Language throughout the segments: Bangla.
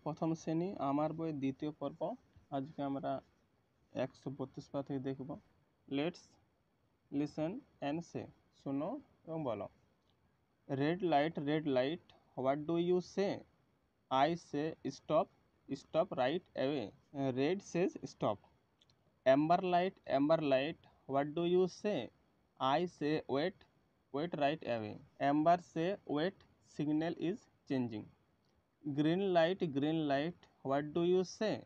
প্রথম শ্রেণী আমার বই দ্বিতীয় পর্ব। আজকে আমরা 132 পৃষ্ঠা থেকে দেখব। Let's listen and say. শোনো এবং বলো। Red light what do you say? I say stop, stop right away. Red says stop. Amber light what do you say? I say wait, wait right away. Amber say wait, signal is changing. Green light, what do you say?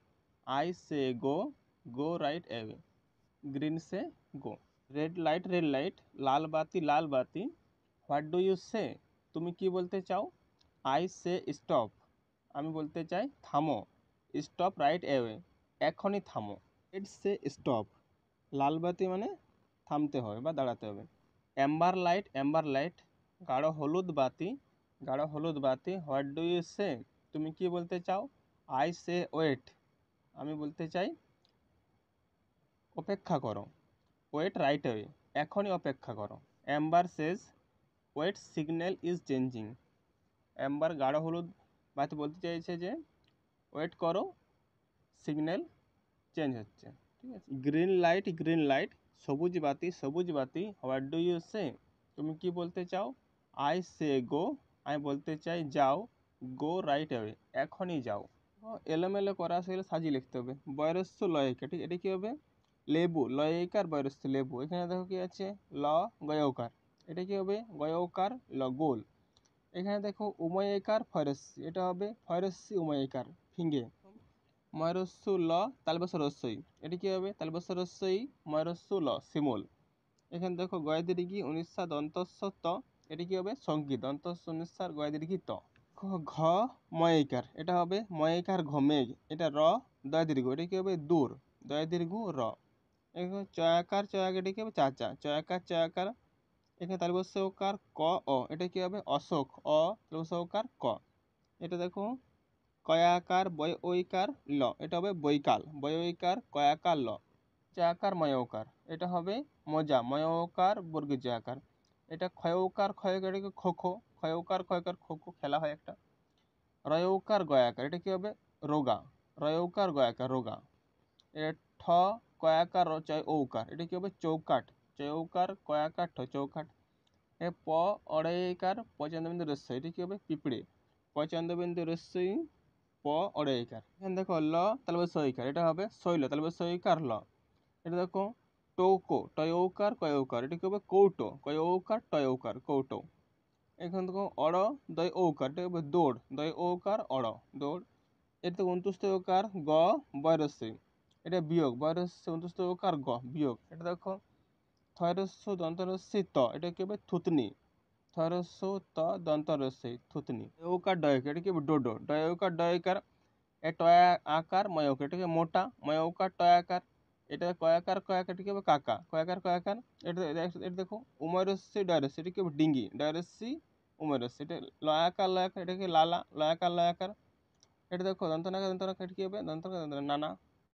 I say go, go right away. Green say go. Red light, লাল বাতি, what do you say? তুমি কি বলতে চাও? I say stop, আমি বলতে চাই থামো। Stop right away, এখনই থামো। Red say stop, লাল বাতি মানে থামতে হবে বা দাঁড়াতে হবে। অ্যাম্বার লাইট, গাঢ় হলুদ বাতি, হোয়াট ডু ইউ সে? তুমি কি বলতে চাও? আই সে ওয়েট, আমি বলতে চাই অপেক্ষা করো। ওয়েট রাইট অ্যাওয়ে, এখনই অপেক্ষা করো। Amber says wait, signal is changing. Amber গাঢ় হলুদ বাতি বলতে চাইছে যে ওয়েট করো, সিগন্যাল চেঞ্জ হচ্ছে। ঠিক আছে। গ্রিন লাইট, সবুজ বাতি, হোয়াট ডু ইউ সে? তুমি কি বলতে চাও? আই সে গো, আমি বলতে চাই যাও। গো রাইট অ্যাওয়ে, এখনই যাও। এলোমেলো করা সেগুলো সাজিয়ে লিখতে হবে। বয়রস্য লয়িকা, ঠিক এটা কী হবে? লেবু, লয়িকার বয়রস্য লেবু। এখানে দেখো কি আছে? ল গয়কার, এটা কী হবে? গয়কার ল গোল। এখানে দেখো উময়িকার ফয়রস্যি, এটা হবে ফয়রস্যি উময়িকার ফিঙ্গে। ময়রস্যু ল তালবস রস্যই, এটি কী হবে? তালবস রস্যই ময়রস্যু ল শিমুল। এখানে দেখো গয়দীর্ঘি উনিশা দন্তস্য ত, এটি কী হবে? সঙ্গীত। দন্তস্য উনিশার গয়দীর্ঘি ত। ঘ ময়িকার, এটা হবে ময়িকার ঘ মেঘ, এটা র দয়দীর্ঘ, এটা কী হবে? দূর। দয়দীর্ঘ র। এখানে চয়াকার এটি কী হবে? চাচা। চয়াকার এখানে তালবস ওকার ক অ, এটা কী হবে? অশোক। অ তালবস ওকার ক। এটা দেখো কয়াকার বয়ইকার ল, এটা হবে বৈকাল। বয়ইকার কয়াকার ল। চয়াকার ময়ৌকার, এটা হবে মজা। ময়ৌকার বর্গীয় জয়াকার। এটা ক্ষয়ৌকার এটাকে খো খো। ক্ষয়ৌকার খো খো, খেলা হয় একটা। রয়ৌকার গয়াকার, এটা কি হবে? রোগা। রয়ৌকার গয়াকার রোগা। এটা ঠ কয়াকার চয় ঔকার, এটা কি হবে? চৌকাট। চৌকার কয়াকার ঠ চৌকাট। এ প অড়াইকার পচন্দ্রবিন্দু রস্যই, এটা কি হবে? পিঁপড়ে। পচন্দ্রবিন্দু রস্যই প অড়াইকার। এখানে দেখো ল তালবে সইকার, এটা হবে শৈল। তালবে সইকার ল। এটা দেখো টৌকো টয়ৌকার কয়ৌকার, এটা কি হবে? কৌটো। কয়ৌকার টয়ৌকার কৌটো। এখানে দেখো অড় দয় ঔকার, এটা হবে দৌড়। দয় ঔকার অড় দৌড়। এটা দেখো অন্তুষ্টকার গ বয়রস্যই, এটা বিয়োগ। বয়রস্য অন্তুষ্টকার গ বিয়োগ। এটা দেখো থয়রস্য দন্তরস্যই ত, এটা কি হবে? থুতনি। থয়রস্য ত দন্তরস্যই থুতনি। ঔকার ডয়কার, এটা কি হবে? ডোডো। ডয়ৌকার ডয়কার এ টয়া আকার ময়ৌকার, এটাকে মোটা। ময়ৌকার টয়াকার, এটা কয়াকার এটা কি হবে? কাকা। কয়াকার এটা দেখো উময়রস্যি ডয়রস্যি, এটা কি হবে? ডিঙ্গি। ডয়রস্যি উময়রস্যি, এটা লয়াকার এটাকে লালা। লয়াকার এটা দেখো দন্তনাকার এটা কি হবে? দন্তনাকার নানা।